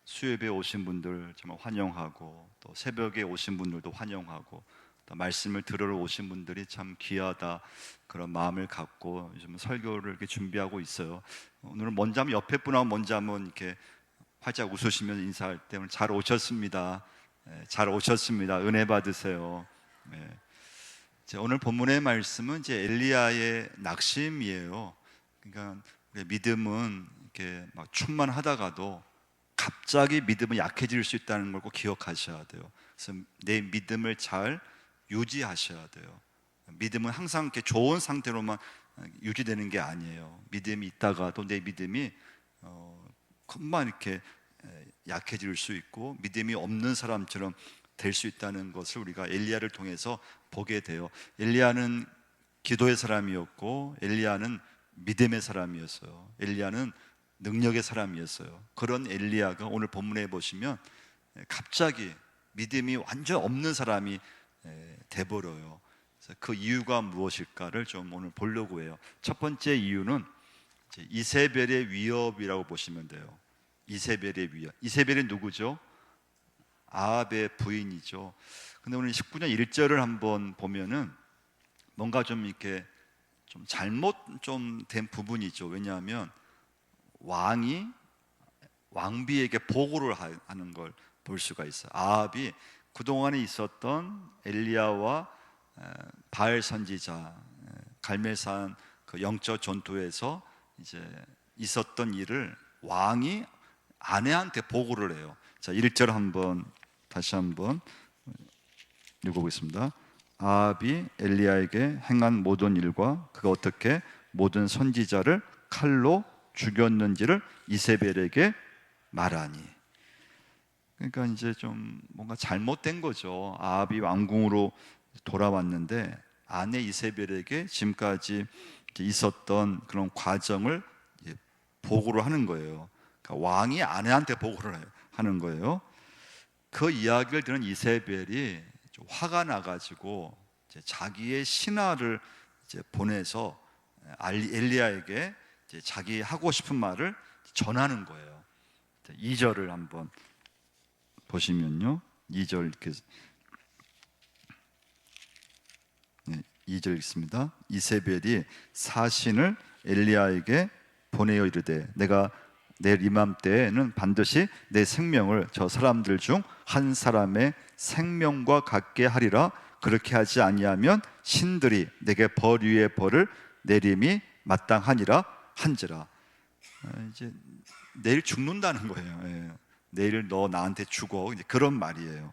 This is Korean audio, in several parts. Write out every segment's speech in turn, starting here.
수요일에 오신 분들 정말 환영하고, 또 새벽에 오신 분들도 환영하고, 또 말씀을 들으러 오신 분들이 참 귀하다, 그런 마음을 갖고 요즘 설교를 이렇게 준비하고 있어요. 오늘은 먼저 한번 옆에 분하고 먼저 한번 이렇게 활짝 웃으시면서 인사할 때, 오늘 잘 오셨습니다. 잘 오셨습니다. 은혜 받으세요. 오늘 본문의 말씀은 이제 엘리야의 낙심이에요. 그러니까 우리의 믿음은 이렇게 막 충만하다가도 갑자기 믿음은 약해질 수 있다는 걸 꼭 기억하셔야 돼요. 그래서 내 믿음을 잘 유지하셔야 돼요. 믿음은 항상 이렇게 좋은 상태로만 유지되는 게 아니에요. 믿음이 있다가도 내 믿음이 금방 이렇게 약해질 수 있고, 믿음이 없는 사람처럼 될 수 있다는 것을 우리가 엘리야를 통해서 보게 돼요. 엘리야는 기도의 사람이었고, 엘리야는 믿음의 사람이었어요. 엘리야는 능력의 사람이었어요. 그런 엘리야가 오늘 본문에 보시면 갑자기 믿음이 완전 없는 사람이 돼버려요. 그래서 그 이유가 무엇일까를 좀 오늘 보려고 해요. 첫 번째 이유는 이세벨의 위협이라고 보시면 돼요. 이세벨의 위협. 이세벨이 누구죠? 아합의 부인이죠. 근데 오늘 19장 1절을 한번 보면은 뭔가 좀 이렇게 좀 잘못 좀 된 부분이죠. 왜냐하면 왕이 왕비에게 보고를 하는 걸 볼 수가 있어요. 아합이 그동안에 있었던 엘리야와 바알 선지자, 갈멜산 그 영적 전투에서 이제 있었던 일을 왕이 아내한테 보고를 해요. 자, 1절 한번 다시 한번 읽어보겠습니다. 아합이 엘리야에게 행한 모든 일과 그가 어떻게 모든 선지자를 칼로 죽였는지를 이세벨에게 말하니. 그러니까 이제 좀 뭔가 잘못된 거죠. 아합이 왕궁으로 돌아왔는데 아내 이세벨에게 지금까지 있었던 그런 과정을 보고를 하는 거예요. 그러니까 왕이 아내한테 보고를 하는 거예요. 그 이야기를 들은 이세벨이 좀 화가 나가지고 이제 자기의 신하를 이제 보내서 엘리야에게 이제 자기 하고 싶은 말을 전하는 거예요. 2절을 한번 보시면요, 2절 이렇게 2절 읽습니다. 이세벨이 사신을 엘리야에게 보내어 이르되 내가 내일 이맘때에는 반드시 내 생명을 저 사람들 중 한 사람의 생명과 같게 하리라. 그렇게 하지 아니하면 신들이 내게 벌 위에 벌을 내림이 마땅하니라 한지라. 이제 내일 죽는다는 거예요. 내일 너 나한테 죽어, 이제 그런 말이에요.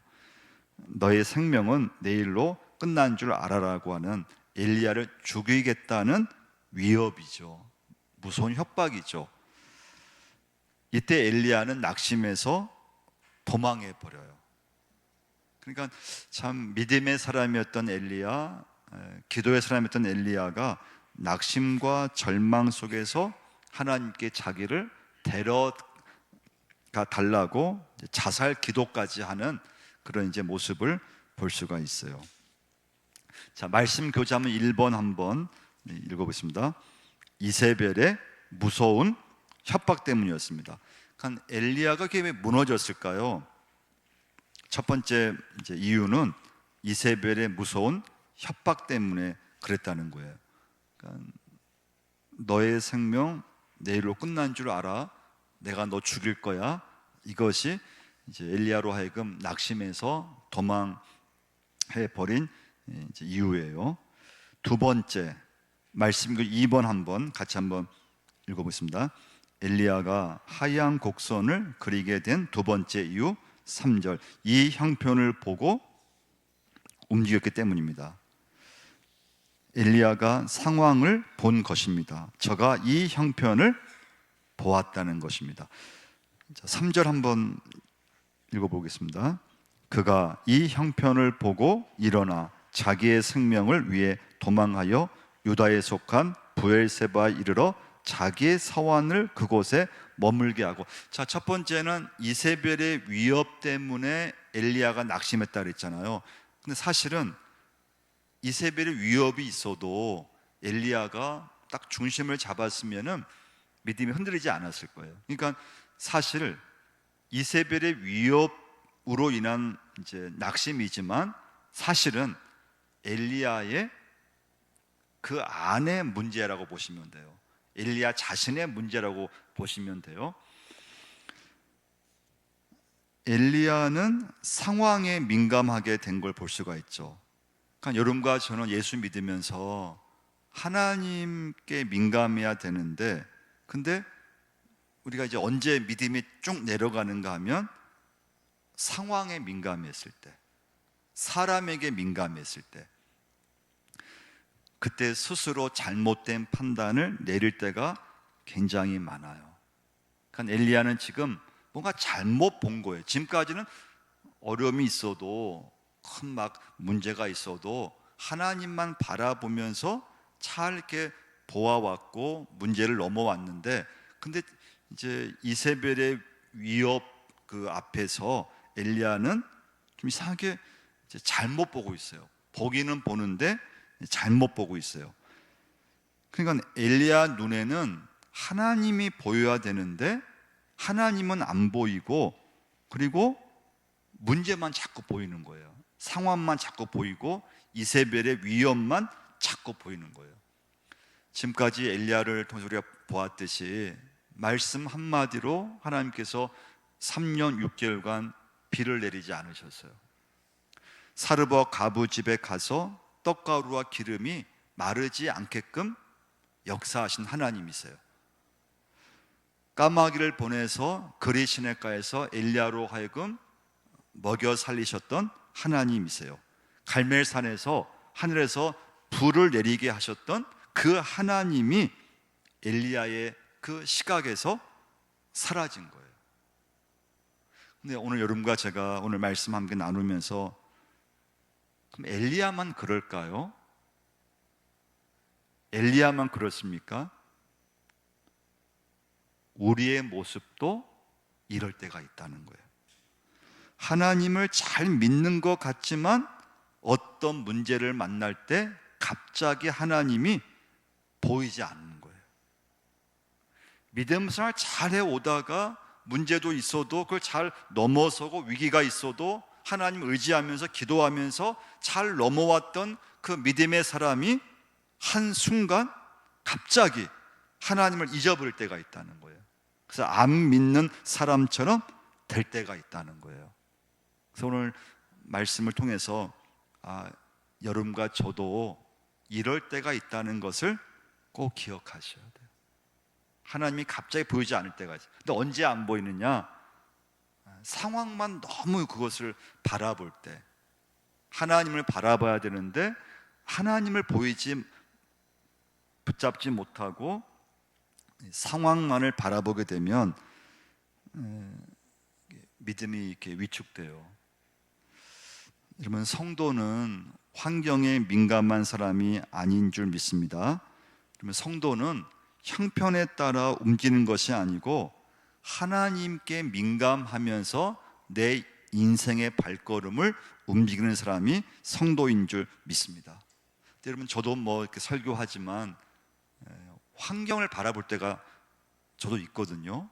너의 생명은 내일로 끝난 줄 알아라고 하는 엘리야를 죽이겠다는 위협이죠. 무서운 협박이죠. 이때 엘리야는 낙심해서 도망해 버려요. 그러니까 참 믿음의 사람이었던 엘리야, 기도의 사람이었던 엘리야가 낙심과 절망 속에서 하나님께 자기를 데려가 달라고 자살 기도까지 하는 그런 이제 모습을 볼 수가 있어요. 자, 말씀 교자문 1번 한번 읽어보겠습니다. 이세벨의 무서운 협박 때문이었습니다. 그러니까 엘리야가 왜 무너졌을까요? 첫 번째 이제 이유는 이세벨의 무서운 협박 때문에 그랬다는 거예요. 그러니까 너의 생명 내일로 끝난 줄 알아. 내가 너 죽일 거야. 이것이 이제 엘리야로 하여금 낙심해서 도망해 버린 이유예요. 두 번째 말씀 2번 한번 같이 한번 읽어보겠습니다. 엘리야가 하얀 곡선을 그리게 된 두 번째 이유 3절, 이 형편을 보고 움직였기 때문입니다. 엘리야가 상황을 본 것입니다. 저가 이 형편을 보았다는 것입니다. 3절 한번 읽어보겠습니다. 그가 이 형편을 보고 일어나 자기의 생명을 위해 도망하여 유다에 속한 브엘세바에 이르러 자기의 사환을 그곳에 머물게 하고. 자, 첫 번째는 이세벨의 위협 때문에 엘리야가 낙심했다 그랬잖아요. 근데 사실은 이세벨의 위협이 있어도 엘리야가 딱 중심을 잡았으면은 믿음이 흔들리지 않았을 거예요. 그러니까 사실 이세벨의 위협으로 인한 이제 낙심이지만 사실은 엘리야의 그 안의 문제라고 보시면 돼요. 엘리야 자신의 문제라고 보시면 돼요. 엘리야는 상황에 민감하게 된 걸 볼 수가 있죠. 그러니까 여러분과 저는 예수 믿으면서 하나님께 민감해야 되는데, 근데 우리가 이제 언제 믿음이 쭉 내려가는가 하면 상황에 민감했을 때, 사람에게 민감했을 때, 그때 스스로 잘못된 판단을 내릴 때가 굉장히 많아요. 그러니까 엘리야는 지금 뭔가 잘못 본 거예요. 지금까지는 어려움이 있어도, 큰 막 문제가 있어도 하나님만 바라보면서 잘 이렇게 보아왔고 문제를 넘어왔는데, 근데 이제 이세벨의 위협 그 앞에서 엘리야는 좀 이상하게 이제 잘못 보고 있어요. 보기는 보는데 잘못 보고 있어요. 그러니까 엘리야 눈에는 하나님이 보여야 되는데 하나님은 안 보이고, 그리고 문제만 자꾸 보이는 거예요. 상황만 자꾸 보이고 이세벨의 위협만 자꾸 보이는 거예요. 지금까지 엘리야를 통해서 우리가 보았듯이 말씀 한마디로 하나님께서 3년 6개월간 비를 내리지 않으셨어요. 사르밧 가부 집에 가서 떡가루와 기름이 마르지 않게끔 역사하신 하나님이세요. 까마귀를 보내서 그리 시냇가에서 엘리야로 하여금 먹여 살리셨던 하나님이세요. 갈멜산에서 하늘에서 불을 내리게 하셨던 그 하나님이 엘리야의 그 시각에서 사라진 거예요. 근데 오늘 여러분과 제가 오늘 말씀 함께 나누면서, 그럼 엘리야만 그럴까요? 엘리야만 그렇습니까? 우리의 모습도 이럴 때가 있다는 거예요. 하나님을 잘 믿는 것 같지만 어떤 문제를 만날 때 갑자기 하나님이 보이지 않는 거예요. 믿음 생활 잘 해오다가 문제도 있어도 그걸 잘 넘어서고 위기가 있어도 하나님 의지하면서 기도하면서 잘 넘어왔던 그 믿음의 사람이 한순간 갑자기 하나님을 잊어버릴 때가 있다는 거예요. 그래서 안 믿는 사람처럼 될 때가 있다는 거예요. 그래서 오늘 말씀을 통해서 여러분과 저도 이럴 때가 있다는 것을 꼭 기억하셔야 돼요. 하나님이 갑자기 보이지 않을 때가 있어요. 근데 언제 안 보이느냐? 상황만 너무 그것을 바라볼 때, 하나님을 바라봐야 되는데 하나님을 붙잡지 못하고 상황만을 바라보게 되면 믿음이 이렇게 위축돼요. 여러분, 성도는 환경에 민감한 사람이 아닌 줄 믿습니다. 그러면 성도는 형편에 따라 움직이는 것이 아니고 하나님께 민감하면서 내 인생의 발걸음을 움직이는 사람이 성도인 줄 믿습니다. 여러분, 저도 뭐 이렇게 설교하지만 환경을 바라볼 때가 저도 있거든요.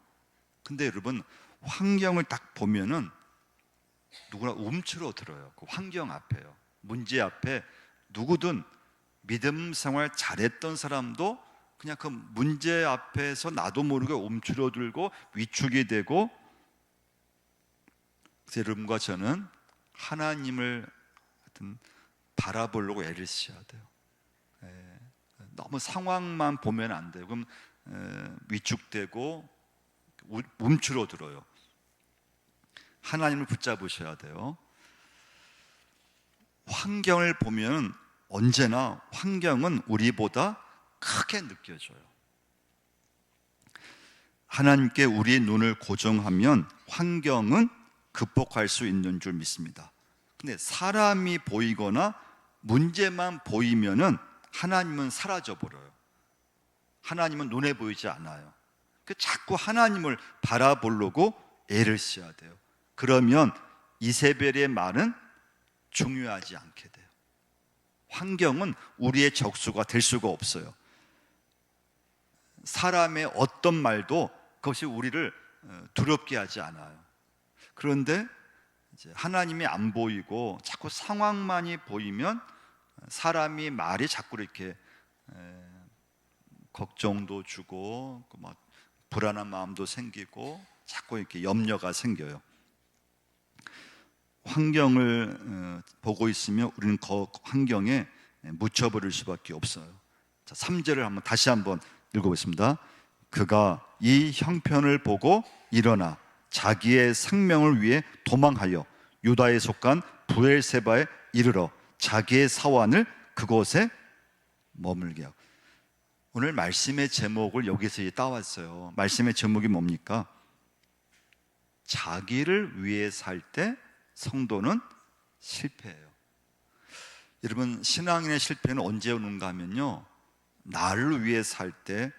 근데 여러분, 환경을 딱 보면은 누구나 움츠러들어요. 그 환경 앞에요. 문제 앞에 누구든 믿음 생활 잘했던 사람도 그냥 그 문제 앞에서 나도 모르게 움츠러들고 위축이 되고, 그래서 여러분과 저는 하나님을 하여튼 바라보려고 애를 써야 돼요. 너무 상황만 보면 안 돼요. 그럼 위축되고 움츠러들어요. 하나님을 붙잡으셔야 돼요. 환경을 보면 언제나 환경은 우리보다 크게 느껴져요. 하나님께 우리의 눈을 고정하면 환경은 극복할 수 있는 줄 믿습니다. 근데 사람이 보이거나 문제만 보이면은 하나님은 사라져 버려요. 하나님은 눈에 보이지 않아요. 자꾸 하나님을 바라보려고 애를 써야 돼요. 그러면 이세벨의 말은 중요하지 않게 돼요. 환경은 우리의 적수가 될 수가 없어요. 사람의 어떤 말도 그것이 우리를 두렵게 하지 않아요. 그런데 이제 하나님이 안 보이고 자꾸 상황만이 보이면 사람이 말이 자꾸 이렇게 걱정도 주고 막 불안한 마음도 생기고 자꾸 이렇게 염려가 생겨요. 환경을 보고 있으면 우리는 그 환경에 묻혀버릴 수밖에 없어요. 자, 3절을 다시 한번 읽어보겠습니다. 그가 이 형편을 보고 일어나 자기의 생명을 위해 도망하여 유다에 속한 브엘세바에 이르러 자기의 사환을 그곳에 머물게 하고. 오늘 말씀의 제목을 여기서 따왔어요. 말씀의 제목이 뭡니까? 자기를 위해 살 때 성도는 실패해요. 여러분, 신앙인의 실패는 언제 오는가 하면요, 나를 위해 살 때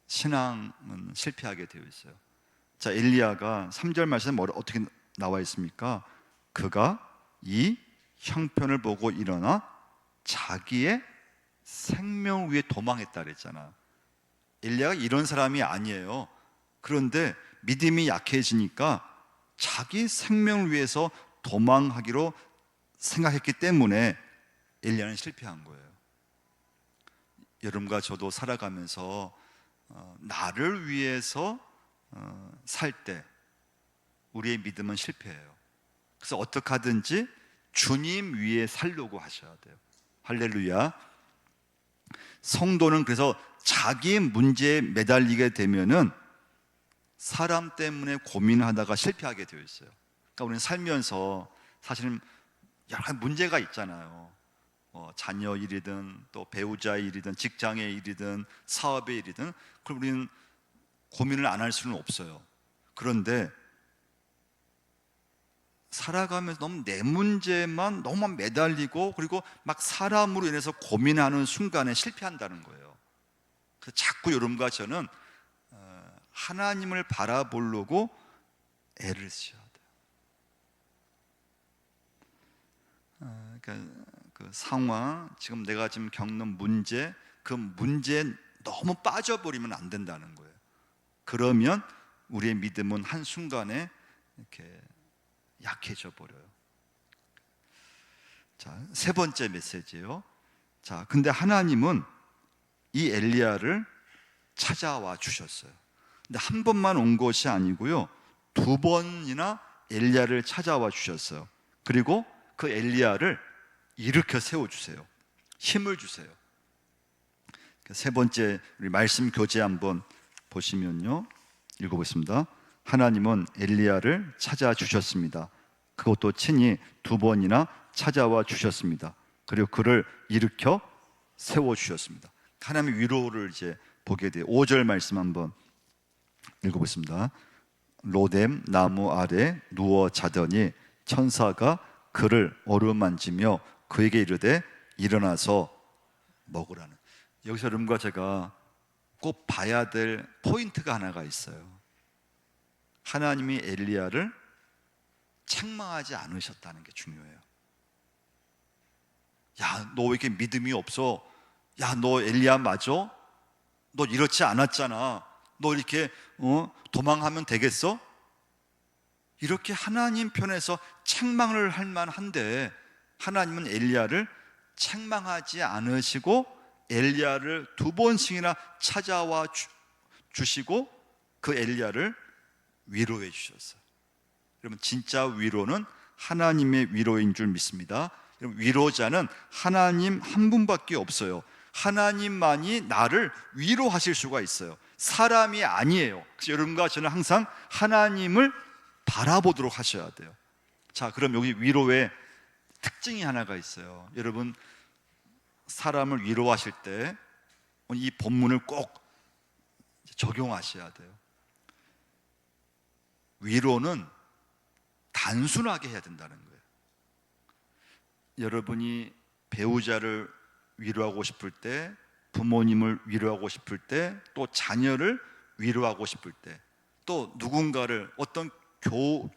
신앙은 실패하게 되어 있어요. 자, 엘리야가 3절 말씀에 어떻게 나와 있습니까? 그가 이 형편을 보고 일어나 자기의 생명을 위해 도망했다 그랬잖아. 엘리야가 이런 사람이 아니에요. 그런데 믿음이 약해지니까 자기 생명을 위해서 도망하기로 생각했기 때문에 엘리야는 실패한 거예요. 여러분과 저도 살아가면서 나를 위해서 살 때 우리의 믿음은 실패해요. 그래서 어떻게 하든지 주님 위에 살려고 하셔야 돼요. 할렐루야. 성도는 그래서 자기 문제에 매달리게 되면은 사람 때문에 고민하다가 실패하게 되어 있어요. 그러니까 우리는 살면서 사실은 여러 가지 문제가 있잖아요. 자녀 일이든 또 배우자의 일이든 직장의 일이든 사업의 일이든, 그럼 우리는 고민을 안 할 수는 없어요. 그런데 살아가면서 너무 내 문제만 너무 매달리고 그리고 막 사람으로 인해서 고민하는 순간에 실패한다는 거예요. 그래서 자꾸 여러분과 저는 하나님을 바라보려고 애를 써야 돼요. 그러니까 그 상황, 지금 내가 지금 겪는 문제, 그 문제에 너무 빠져버리면 안 된다는 거예요. 그러면 우리의 믿음은 한순간에 이렇게 약해져 버려요. 자, 세 번째 메시지예요. 자, 근데 하나님은 이 엘리야를 찾아와 주셨어요. 근데 한 번만 온 것이 아니고요, 2번이나 엘리야를 찾아와 주셨어요. 그리고 그 엘리야를 일으켜 세워 주세요. 힘을 주세요. 세 번째, 우리 말씀 교재 한번 보시면요, 읽어보겠습니다. 하나님은 엘리야를 찾아 주셨습니다. 그것도 친히 2번이나 찾아와 주셨습니다. 그리고 그를 일으켜 세워 주셨습니다. 하나님의 위로를 이제 보게 돼요. 5절 말씀 한번 읽어보겠습니다. 로뎀 나무 아래 누워 자더니 천사가 그를 어루만지며 그에게 이르되 일어나서 먹으라는. 여기서 여러분과 제가 꼭 봐야 될 포인트가 하나가 있어요. 하나님이 엘리야를 책망하지 않으셨다는 게 중요해요. 야, 너 왜 이렇게 믿음이 없어? 야, 너 엘리야 맞아? 너 이렇지 않았잖아. 너 이렇게 도망하면 되겠어? 이렇게 하나님 편에서 책망을 할 만한데 하나님은 엘리야를 책망하지 않으시고 엘리야를 2번씩이나 찾아와 주시고 그 엘리야를 위로해 주셨어요. 여러분, 진짜 위로는 하나님의 위로인 줄 믿습니다. 여러분, 위로자는 하나님 한 분밖에 없어요. 하나님만이 나를 위로하실 수가 있어요. 사람이 아니에요. 그래서 여러분과 저는 항상 하나님을 바라보도록 하셔야 돼요. 자, 그럼 여기 위로의 특징이 하나가 있어요. 여러분, 사람을 위로하실 때 이 본문을 꼭 적용하셔야 돼요. 위로는 단순하게 해야 된다는 거예요. 여러분이 배우자를 위로하고 싶을 때, 부모님을 위로하고 싶을 때, 또 자녀를 위로하고 싶을 때, 또 누군가를, 어떤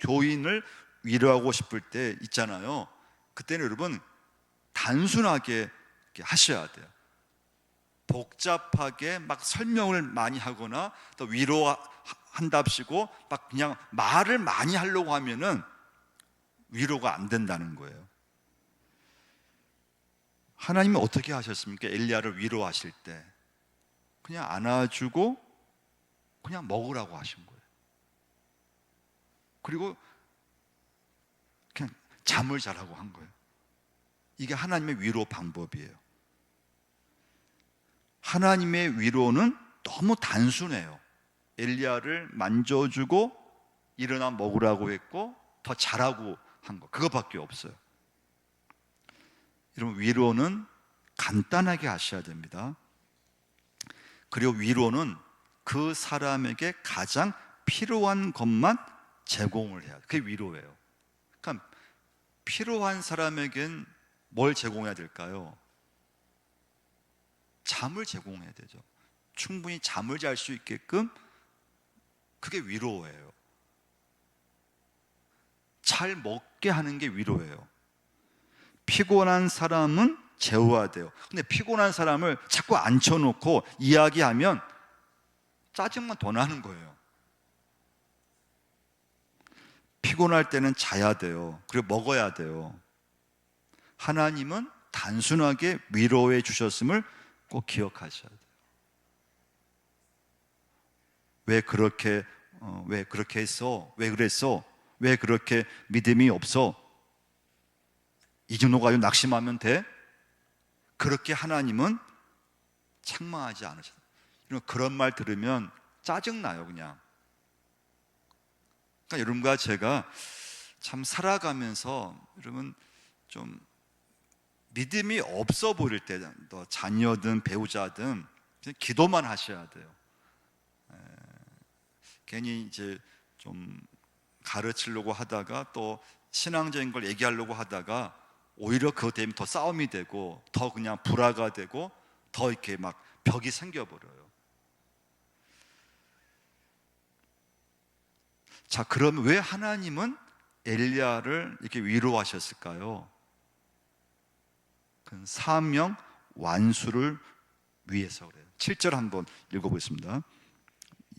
교인을 위로하고 싶을 때 있잖아요. 그때는 여러분 단순하게 이렇게 하셔야 돼요. 복잡하게 막 설명을 많이 하거나 또 한답시고 막 그냥 말을 많이 하려고 하면은 위로가 안 된다는 거예요. 하나님이 어떻게 하셨습니까? 엘리야를 위로하실 때 그냥 안아주고 그냥 먹으라고 하신 거예요. 그리고 그냥 잠을 자라고 한 거예요. 이게 하나님의 위로 방법이에요. 하나님의 위로는 너무 단순해요. 엘리야를 만져주고 일어나 먹으라고 했고 더 자라고 한 거, 그거밖에 없어요. 여러분, 위로는 간단하게 하셔야 됩니다. 그리고 위로는 그 사람에게 가장 필요한 것만 제공을 해야 돼요. 그게 위로예요. 그러니까 필요한 사람에겐 뭘 제공해야 될까요? 잠을 제공해야 되죠. 충분히 잠을 잘 수 있게끔, 그게 위로예요. 잘 먹게 하는 게 위로예요. 피곤한 사람은 재워야 돼요. 근데 피곤한 사람을 자꾸 앉혀놓고 이야기하면 짜증만 더 나는 거예요. 피곤할 때는 자야 돼요. 그리고 먹어야 돼요. 하나님은 단순하게 위로해 주셨음을 꼭 기억하셔야 돼요. 왜 그렇게 했어? 왜 그랬어? 왜 그렇게 믿음이 없어? 이 정도 가지고 낙심하면 돼? 그렇게 하나님은 책망하지 않으셔요. 그런 말 들으면 짜증나요, 그냥. 그러니까 여러분과 제가 참 살아가면서 여러분 좀 믿음이 없어 보일 때, 또 자녀든 배우자든 기도만 하셔야 돼요. 괜히 이제 좀 가르치려고 하다가 또 신앙적인 걸 얘기하려고 하다가 오히려 그것 때문에 더 싸움이 되고 더 그냥 불화가 되고 더 이렇게 막 벽이 생겨버려요. 자, 그럼 왜 하나님은 엘리야를 이렇게 위로하셨을까요? 그 사명 완수를 위해서 그래요. 7절 한번 읽어보겠습니다.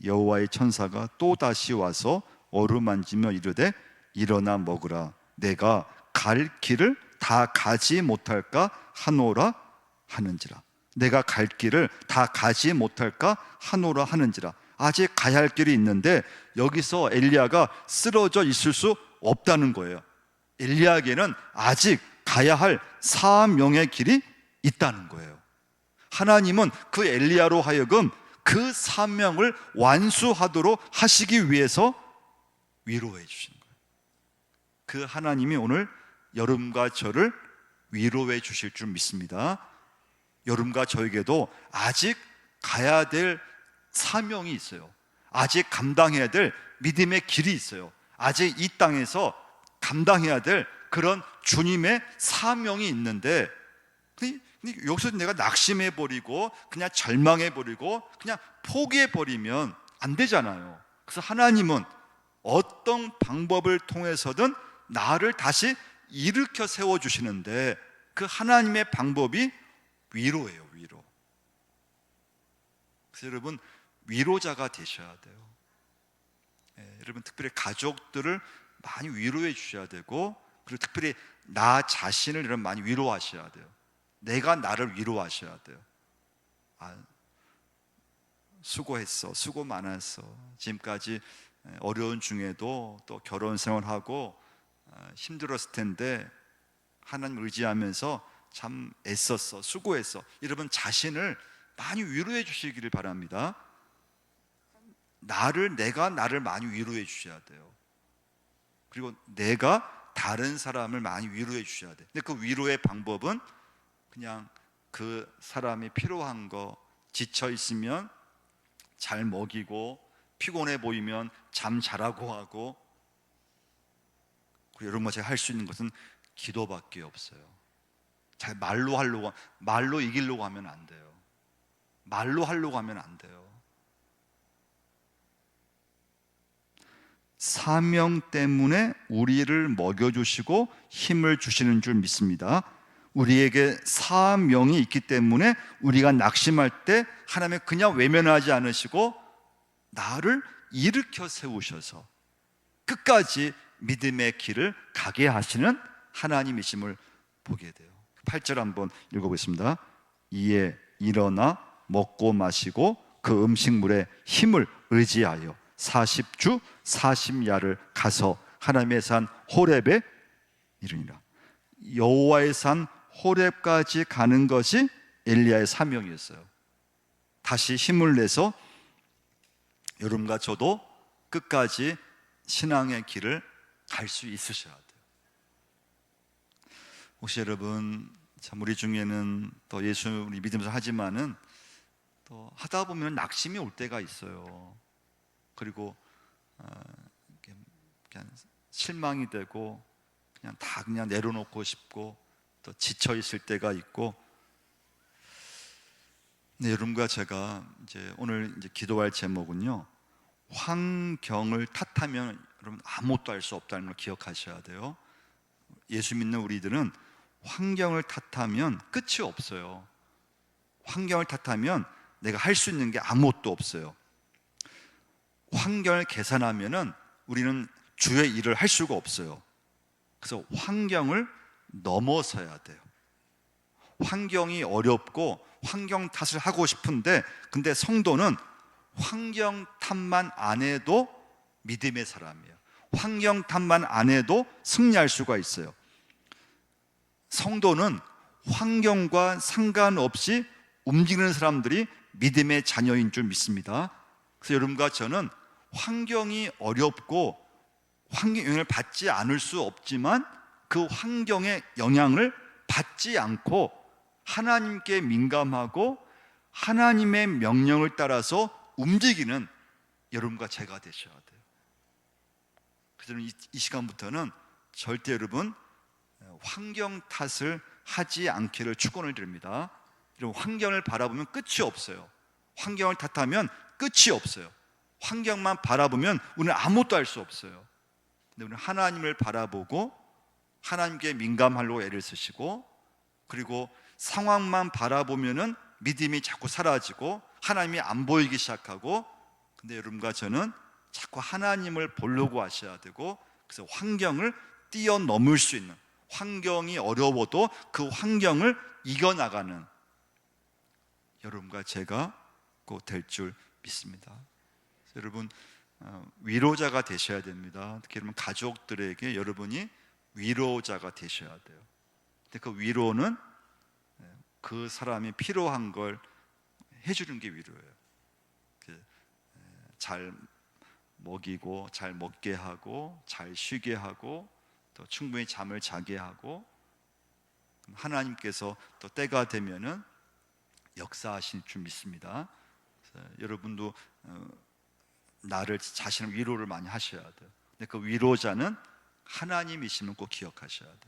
여호와의 천사가 또 다시 와서 어루만지며 이르되 일어나 먹으라. 내가 갈 길을 다 가지 못할까 하노라 하는지라. 내가 갈 길을 다 가지 못할까 하노라 하는지라. 아직 가야 할 길이 있는데 여기서 엘리야가 쓰러져 있을 수 없다는 거예요. 엘리야에게는 아직 가야 할 사명의 길이 있다는 거예요. 하나님은 그 엘리야로 하여금 그 사명을 완수하도록 하시기 위해서 위로해 주신 거예요. 그 하나님이 오늘 여러분과 저를 위로해 주실 줄 믿습니다. 여러분과 저에게도 아직 가야 될 사명이 있어요. 아직 감당해야 될 믿음의 길이 있어요. 아직 이 땅에서 감당해야 될 그런 주님의 사명이 있는데, 여기서 내가 낙심해버리고 그냥 절망해버리고 그냥 포기해버리면 안 되잖아요. 그래서 하나님은 어떤 방법을 통해서든 나를 다시 일으켜 세워주시는데 그 하나님의 방법이 위로예요. 위로. 그래서 여러분, 위로자가 되셔야 돼요. 여러분, 특별히 가족들을 많이 위로해 주셔야 되고, 그리고 특별히 나 자신을 여러분 많이 위로하셔야 돼요. 내가 나를 위로하셔야 돼요. 수고했어, 수고 많았어. 지금까지 어려운 중에도 또 결혼 생활하고 힘들었을 텐데 하나님 의지하면서 참 애썼어, 수고했어. 여러분 자신을 많이 위로해 주시기를 바랍니다. 내가 나를 많이 위로해 주셔야 돼요. 그리고 내가 다른 사람을 많이 위로해 주셔야 돼요. 근데 그 위로의 방법은 그냥 그 사람이 필요한 거, 지쳐 있으면 잘 먹이고, 피곤해 보이면 잠 자라고 하고, 그리고 여러분과 제가 할 수 있는 것은 기도밖에 없어요. 잘 말로 이기려고 하면 안 돼요. 말로 하려고 하면 안 돼요. 사명 때문에 우리를 먹여주시고 힘을 주시는 줄 믿습니다. 우리에게 사명이 있기 때문에 우리가 낙심할 때 하나님은 그냥 외면하지 않으시고 나를 일으켜 세우셔서 끝까지 믿음의 길을 가게 하시는 하나님이심을 보게 돼요. 8절 한번 읽어보겠습니다. 이에 일어나 먹고 마시고 그 음식물의 힘을 의지하여 40주 40야를 가서 하나님의 산 호렙에 이르니라. 여호와의 산 호렙까지 가는 것이 엘리야의 사명이었어요. 다시 힘을 내서 여러분과 저도 끝까지 신앙의 길을 갈 수 있으셔야 돼요. 혹시 여러분 참 우리 중에는 또 예수 우리 믿으면서 하지만은 또 하다 보면 낙심이 올 때가 있어요. 그리고 그냥 실망이 되고 그냥 다 그냥 내려놓고 싶고 또 지쳐 있을 때가 있고. 네, 여러분과 제가 이제 오늘 이제 기도할 제목은요, 환경을 탓하면 여러분 아무것도 할 수 없다는 걸 기억하셔야 돼요. 예수 믿는 우리들은 환경을 탓하면 끝이 없어요. 환경을 탓하면 내가 할 수 있는 게 아무것도 없어요. 환경을 계산하면은 우리는 주의 일을 할 수가 없어요. 그래서 환경을 넘어서야 돼요. 환경이 어렵고 환경 탓을 하고 싶은데, 근데 성도는 환경 탓만 안 해도 믿음의 사람이에요. 환경 탓만 안 해도 승리할 수가 있어요. 성도는 환경과 상관없이 움직이는 사람들이 믿음의 자녀인 줄 믿습니다. 그래서 여러분과 저는 환경이 어렵고 환경 영향을 받지 않을 수 없지만 그 환경의 영향을 받지 않고 하나님께 민감하고 하나님의 명령을 따라서 움직이는 여러분과 제가 되셔야 돼요. 그래서 이 시간부터는 절대 여러분 환경 탓을 하지 않기를 축원을 드립니다. 여러분, 환경을 바라보면 끝이 없어요. 환경을 탓하면 끝이 없어요. 환경만 바라보면 우리는 아무것도 할 수 없어요. 근데 우리는 하나님을 바라보고 하나님께 민감하려고 애를 쓰시고, 그리고 상황만 바라보면은 믿음이 자꾸 사라지고 하나님이 안 보이기 시작하고, 근데 여러분과 저는 자꾸 하나님을 보려고 하셔야 되고, 그래서 환경을 뛰어넘을 수 있는, 환경이 어려워도 그 환경을 이겨나가는 여러분과 제가 꼭 될 줄 믿습니다. 여러분 위로자가 되셔야 됩니다. 특히 여러분 가족들에게 여러분이 위로자가 되셔야 돼요. 근데 그 위로는 그 사람이 필요한 걸 해주는 게 위로예요. 잘 먹이고 잘 먹게 하고 잘 쉬게 하고 또 충분히 잠을 자게 하고, 하나님께서 또 때가 되면은 역사하실 줄 믿습니다. 여러분도 나를 자신을 위로를 많이 하셔야 돼요. 근데 그 위로자는 하나님이심을 꼭 기억하셔야 돼요.